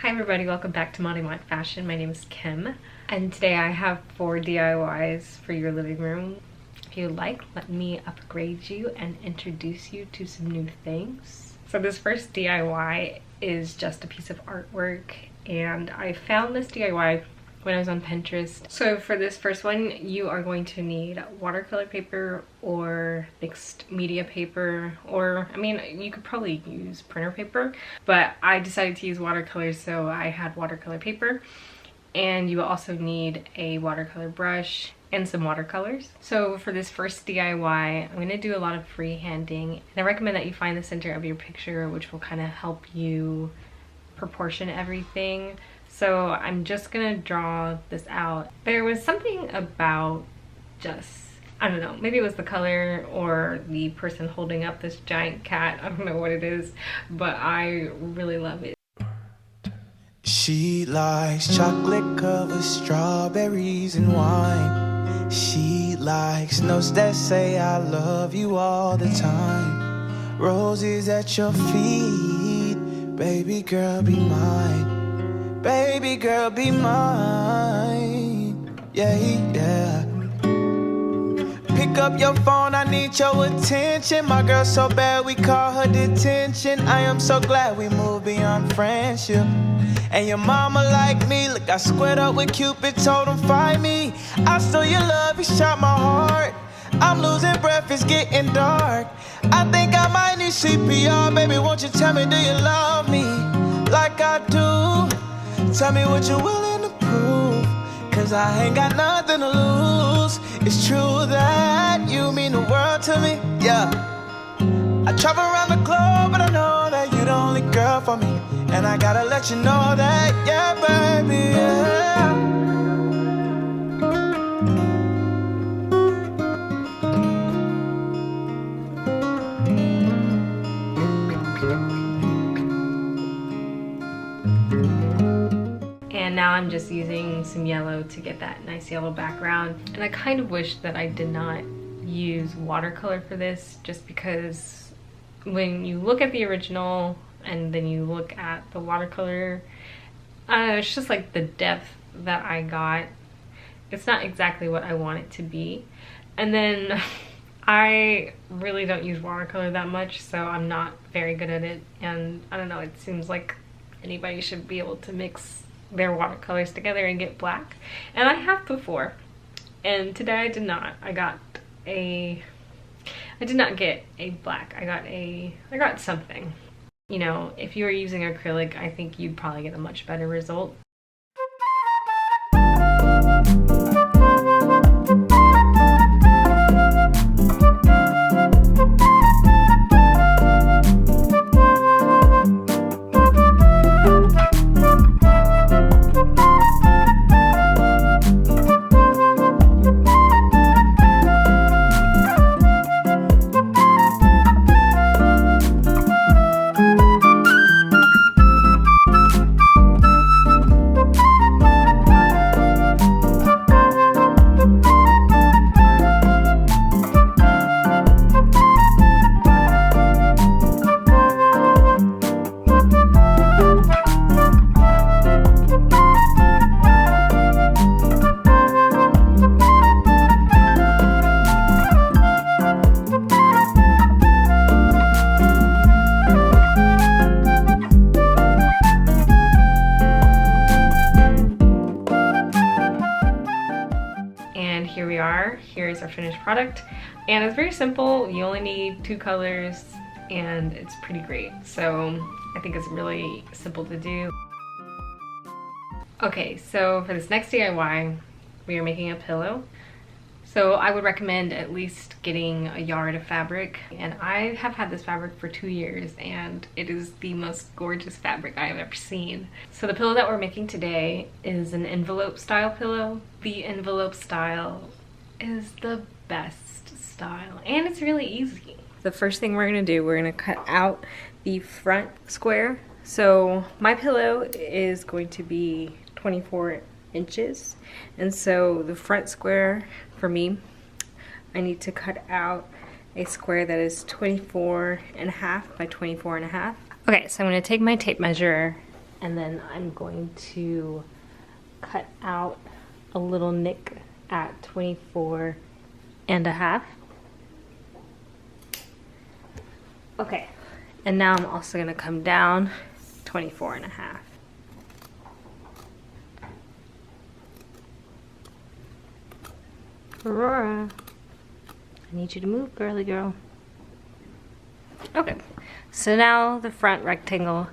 Hi everybody, welcome back to Modding Mod Fashion. My name is Kim, and today I have 4 DIYs for your living room. If you would like, let me upgrade you and introduce you to some new things. So this first DIY is just a piece of artwork, and I found this DIY when I was on Pinterest. So for this first one, you are going to need watercolor paper or mixed media paper, or I mean, you could probably use printer paper, but I decided to use watercolor, so I had watercolor paper. And you will also need a watercolor brush and some watercolors. So for this first DIY, I'm going to do a lot of freehanding, and I recommend that you find the center of your picture, which will kind of help you proportion everything. So I'm just gonna draw this out. There was something about I don't know, maybe it was the color or the person holding up this giant cat. I don't know what it is, but I really love it. She likes chocolate covered strawberries and wine. She likes notes that say I love you all the time. Roses at your feet, baby girl be mine. Baby girl, be mine. Yeah, yeah. Pick up your phone, I need your attention. My girl so bad we call her detention. I am so glad we moved beyond friendship. And your mama like me. Look, I squared up with Cupid, told him find me. I stole your love, you shot my heart. I'm losing breath, it's getting dark. I think I might need CPR. Baby, won't you tell me, do you love me like I do? Tell me what you're willing to prove, cause I ain't got nothing to lose. It's true that you mean the world to me, yeah. I travel around the globe, but I know that you're the only girl for me. And I gotta let you know that, yeah, baby, yeah. And now I'm just using some yellow to get that nice yellow background. And I kind of wish that I did not use watercolor for this, just because when you look at the original and then you look at the watercolor, it's just like the depth that I got, it's not exactly what I want it to be. And then I really don't use watercolor that much, so I'm not very good at it. And I don't know, it seems like anybody should be able to mix their watercolors together and get black, and I have before, and today I did not. I did not get a black. I got something. You know, if you were using acrylic, I think you'd probably get a much better result. Here we are. Here's our finished product, and it's very simple. You only need 2 colors and it's pretty great. So I think it's really simple to do. Okay, so for this next DIY, we are making a pillow. So I would recommend at least getting a yard of fabric, and I have had this fabric for 2 years and it is the most gorgeous fabric I have ever seen. So the pillow that we're making today is an envelope style pillow. The envelope style is the best style, and it's really easy. The first thing we're gonna do, we're gonna cut out the front square. So my pillow is going to be 24 inches, and so the front square for me, I need to cut out a square that is 24 and a half by 24 and a half. Okay, so I'm going to take my tape measure and then I'm going to cut out a little nick at 24.5. Okay, and now I'm also gonna come down 24.5. Aurora, I need you to move, girly girl. Okay, so now the front rectangle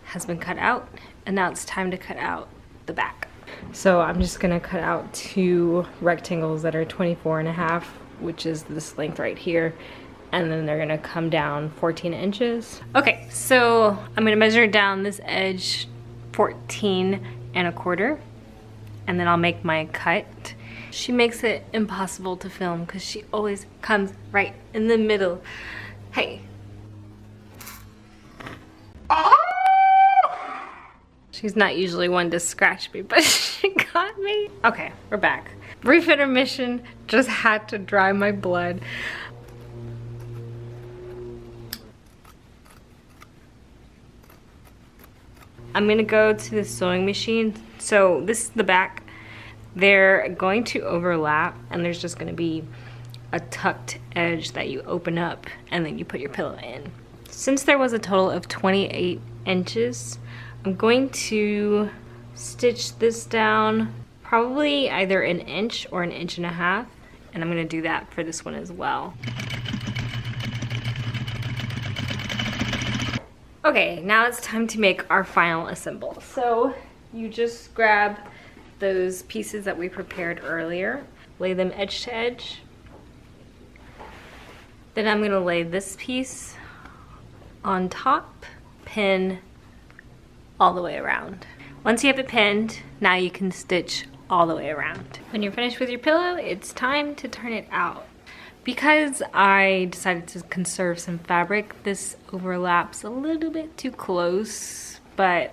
has been cut out, and now it's time to cut out the back. So I'm just gonna cut out 2 rectangles that are 24.5, which is this length right here, and then they're gonna come down 14 inches. Okay, so I'm gonna measure down this edge 14.25, and then I'll make my cut. She makes it impossible to film because she always comes right in the middle. Hey. She's not usually one to scratch me, but she got me. Okay, we're back. Brief intermission, just had to dry my blood. I'm gonna go to the sewing machine. So this is the back. They're going to overlap, and there's just gonna be a tucked edge that you open up and then you put your pillow in. Since there was a total of 28 inches, I'm going to stitch this down probably either 1 inch or 1.5 inches, and I'm gonna do that for this one as well. Okay, now it's time to make our final assemble. So you just grab those pieces that we prepared earlier, lay them edge to edge. Then I'm gonna lay this piece on top, pin all the way around. Once you have it pinned, now you can stitch all the way around. When you're finished with your pillow, it's time to turn it out. Because I decided to conserve some fabric, this overlaps a little bit too close, but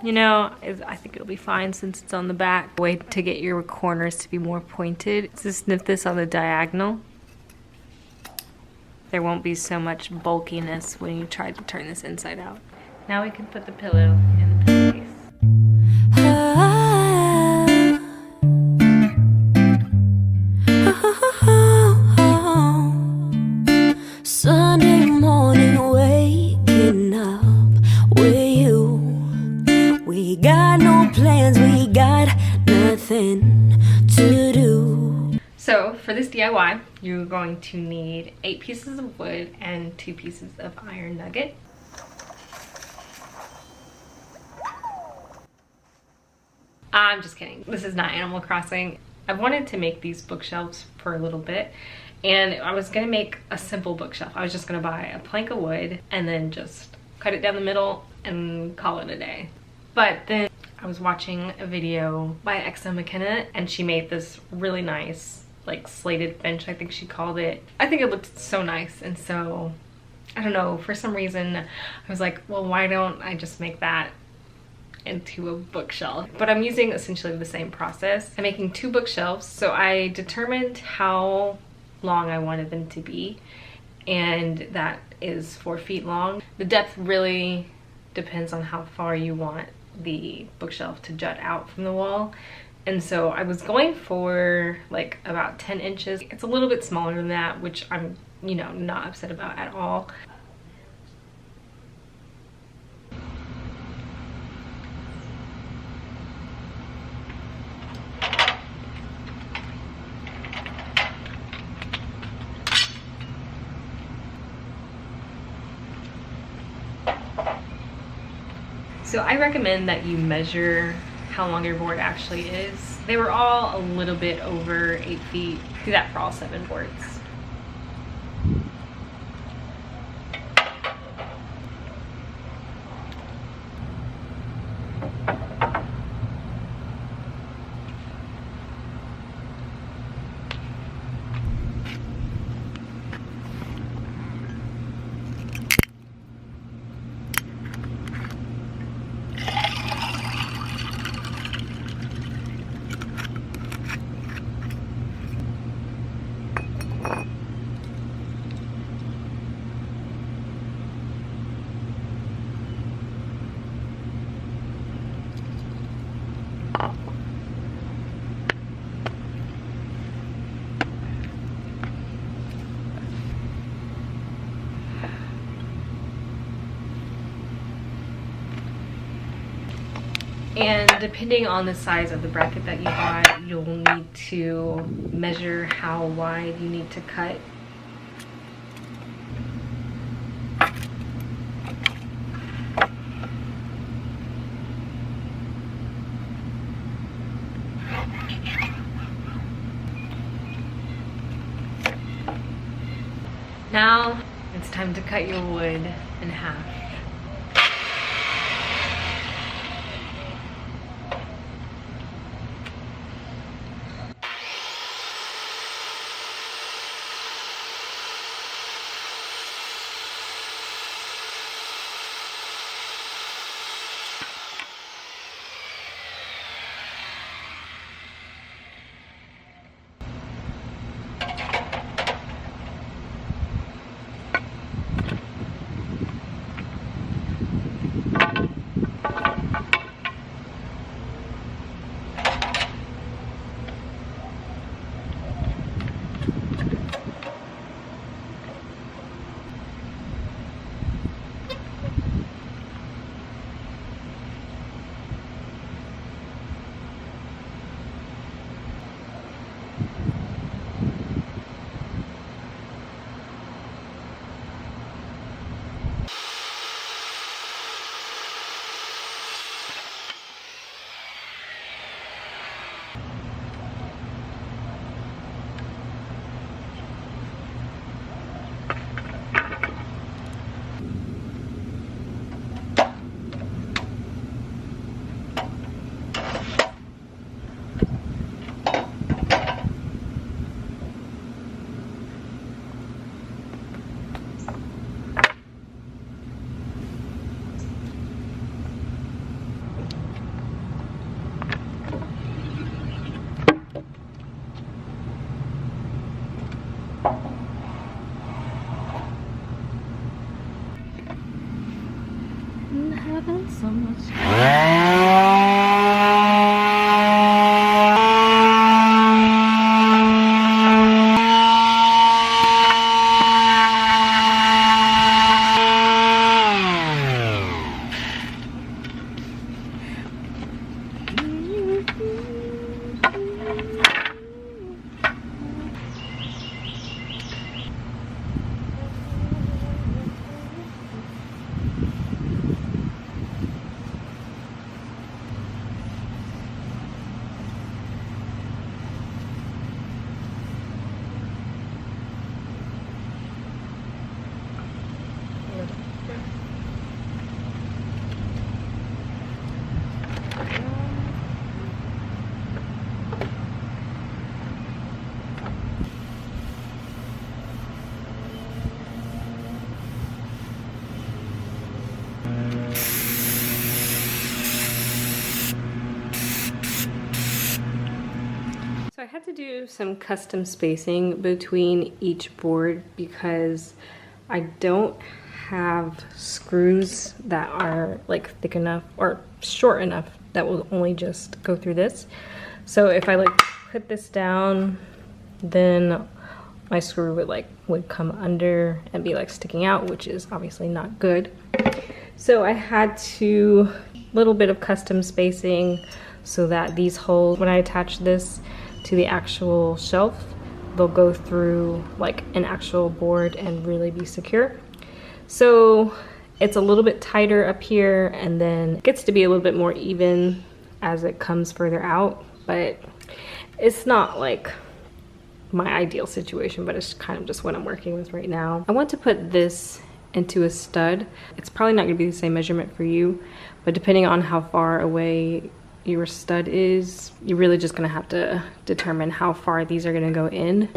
you know, I think it'll be fine since it's on the back. Way to get your corners to be more pointed is to snip this on the diagonal. There won't be so much bulkiness when you try to turn this inside out. Now we can put the pillow in the pillowcase. Sunday morning, waking up with you. We got no plans, we got nothing to do. So for this DIY, you're going to need 8 pieces of wood and 2 pieces of iron nugget. I'm just kidding. This is not Animal Crossing. I've wanted to make these bookshelves for a little bit, and I was gonna make a simple bookshelf. I was just gonna buy a plank of wood and then just cut it down the middle and call it a day. But then I was watching a video by Macenna, and she made this really nice, like, slated bench, I think she called it. I think it looked so nice, and so, I don't know, for some reason, I was like, well, why don't I just make that into a bookshelf? But I'm using essentially the same process. I'm making 2 bookshelves, so I determined how long I wanted them to be, and that is 4 feet long. The depth really depends on how far you want the bookshelf to jut out from the wall, and so I was going for like about 10 inches. It's a little bit smaller than that, which I'm, you know, not upset about at all. So I recommend that you measure how long your board actually is. They were all a little bit over 8 feet. Do that for all 7 boards. And depending on the size of the bracket that you bought, you'll need to measure how wide you need to cut. Now it's time to cut your wood in half. So much. So I had to do some custom spacing between each board because I don't have screws that are like thick enough or short enough that will only just go through this. So if I like put this down, then my screw would come under and be like sticking out, which is obviously not good. So I had to little bit of custom spacing so that these holes, when I attach this to the actual shelf, they'll go through like an actual board and really be secure. So it's a little bit tighter up here and then it gets to be a little bit more even as it comes further out, but it's not like my ideal situation, but it's kind of just what I'm working with right now. I want to put this into a stud. It's probably not gonna be the same measurement for you, but depending on how far away your stud is, you're really just gonna have to determine how far these are gonna go in.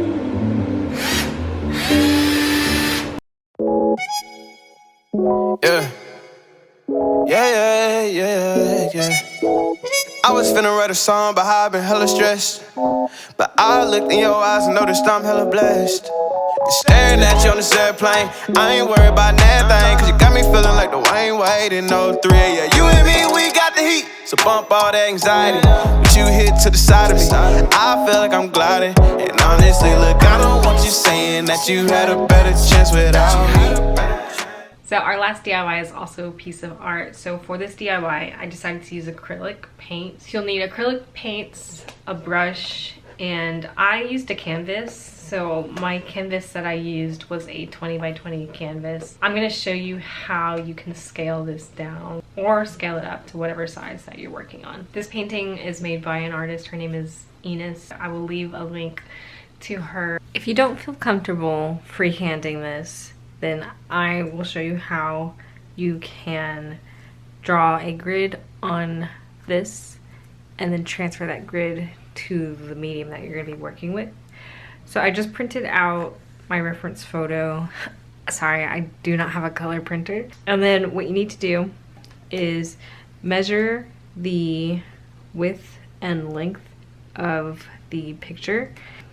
Yeah. Yeah, yeah, yeah, yeah. I was finna write a song about how I've been hella stressed, but I looked in your eyes and noticed I'm hella blessed. Staring at you on this airplane, I ain't worried about nothing, cause you got me feeling like the Wayne Wade in 03. Yeah, you and me, we got the heat, so bump all that anxiety. But you hit to the side of me, I feel like I'm gliding. And honestly, look, I don't want you saying that you had a better chance without me. So our last DIY is also a piece of art. So for this DIY, I decided to use acrylic paint. So you'll need acrylic paints, a brush, and I used a canvas. So my canvas that I used was a 20 by 20 canvas. I'm gonna show you how you can scale this down or scale it up to whatever size that you're working on. This painting is made by an artist. Her name is Enos. I will leave a link to her. If you don't feel comfortable freehanding this, then I will show you how you can draw a grid on this and then transfer that grid to the medium that you're gonna be working with. So I just printed out my reference photo. Sorry, I do not have a color printer. And then what you need to do is measure the width and length of the picture.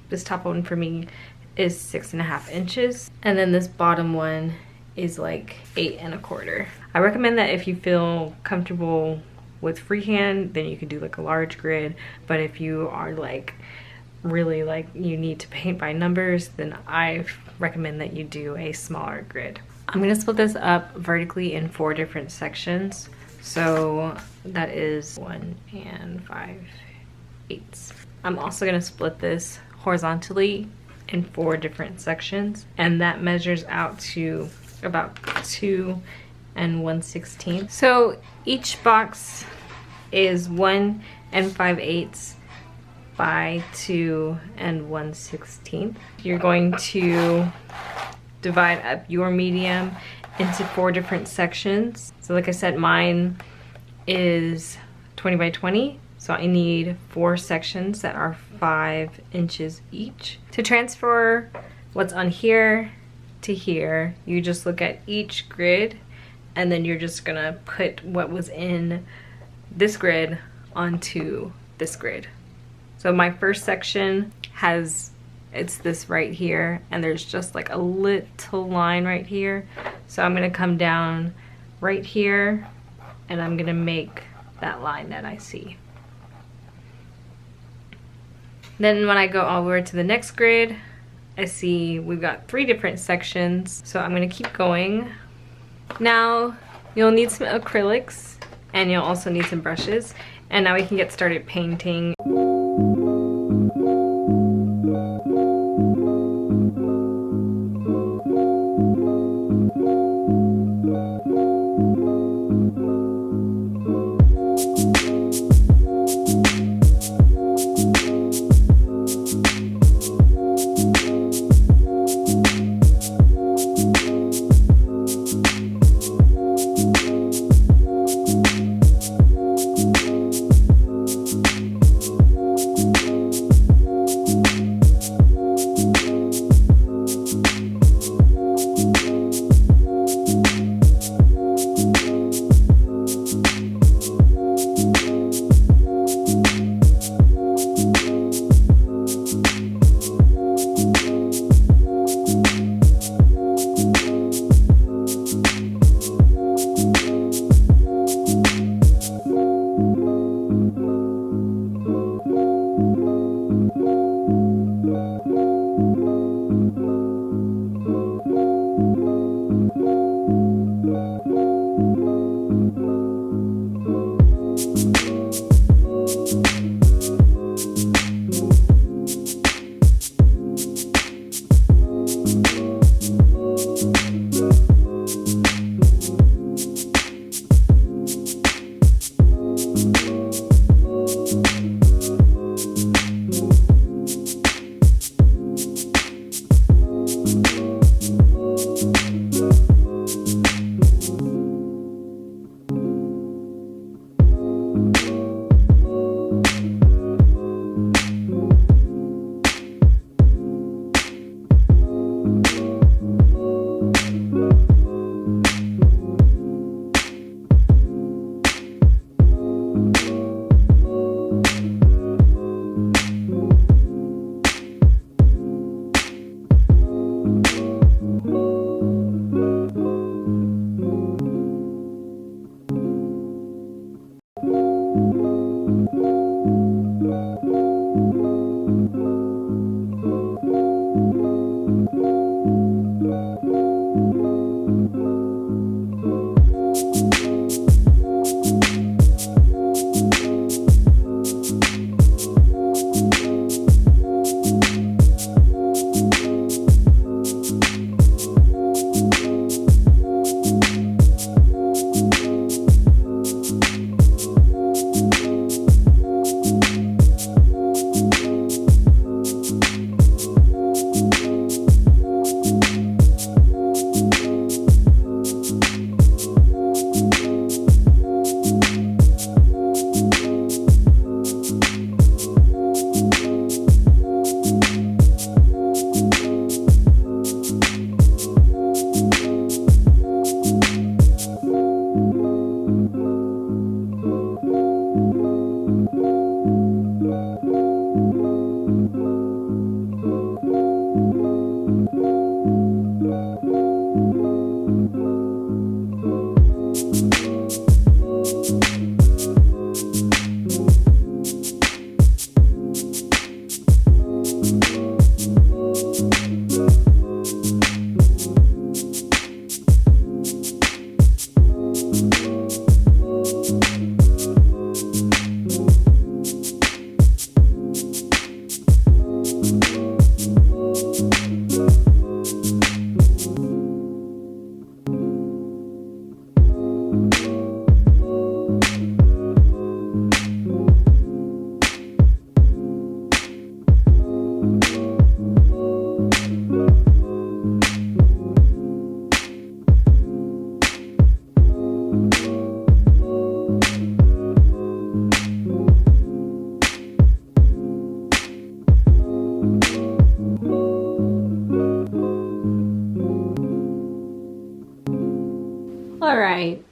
This top one for me is 6.5 inches, and then this bottom one is like 8.25. I recommend that if you feel comfortable with freehand, then you can do like a large grid, but if you are like really like you need to paint by numbers, then I recommend that you do a smaller grid. I'm gonna split this up vertically in 4 different sections, so that is 1 and 5/8. I'm also gonna split this horizontally in 4 different sections, and that measures out to about 2 and 1/16. So each box is 1 and 5/8 by 2 and 1/16. You're going to divide up your medium into 4 different sections. So like I said, mine is 20 by 20. So I need 4 sections that are 5 inches each. To transfer what's on here to here, you just look at each grid, and then you're just gonna put what was in this grid onto this grid. So my first section it's this right here, and there's just like a little line right here. So I'm gonna come down right here, and I'm gonna make that line that I see. Then when I go all the way to the next grid, I see we've got 3 different sections. So I'm gonna keep going. Now you'll need some acrylics, and you'll also need some brushes. And now we can get started painting.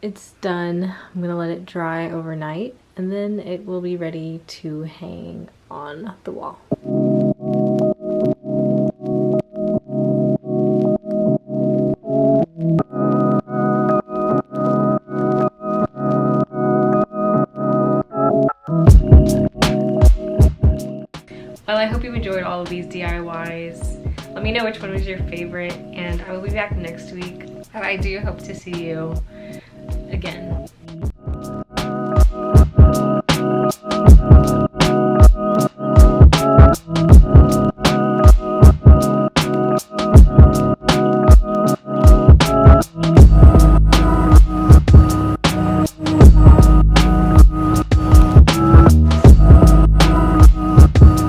it's done. I'm gonna let it dry overnight and then it will be ready to hang on the wall. Well, I hope you enjoyed all of these DIYs. Let me know which one was your favorite, and I will be back next week. And I do hope to see you again.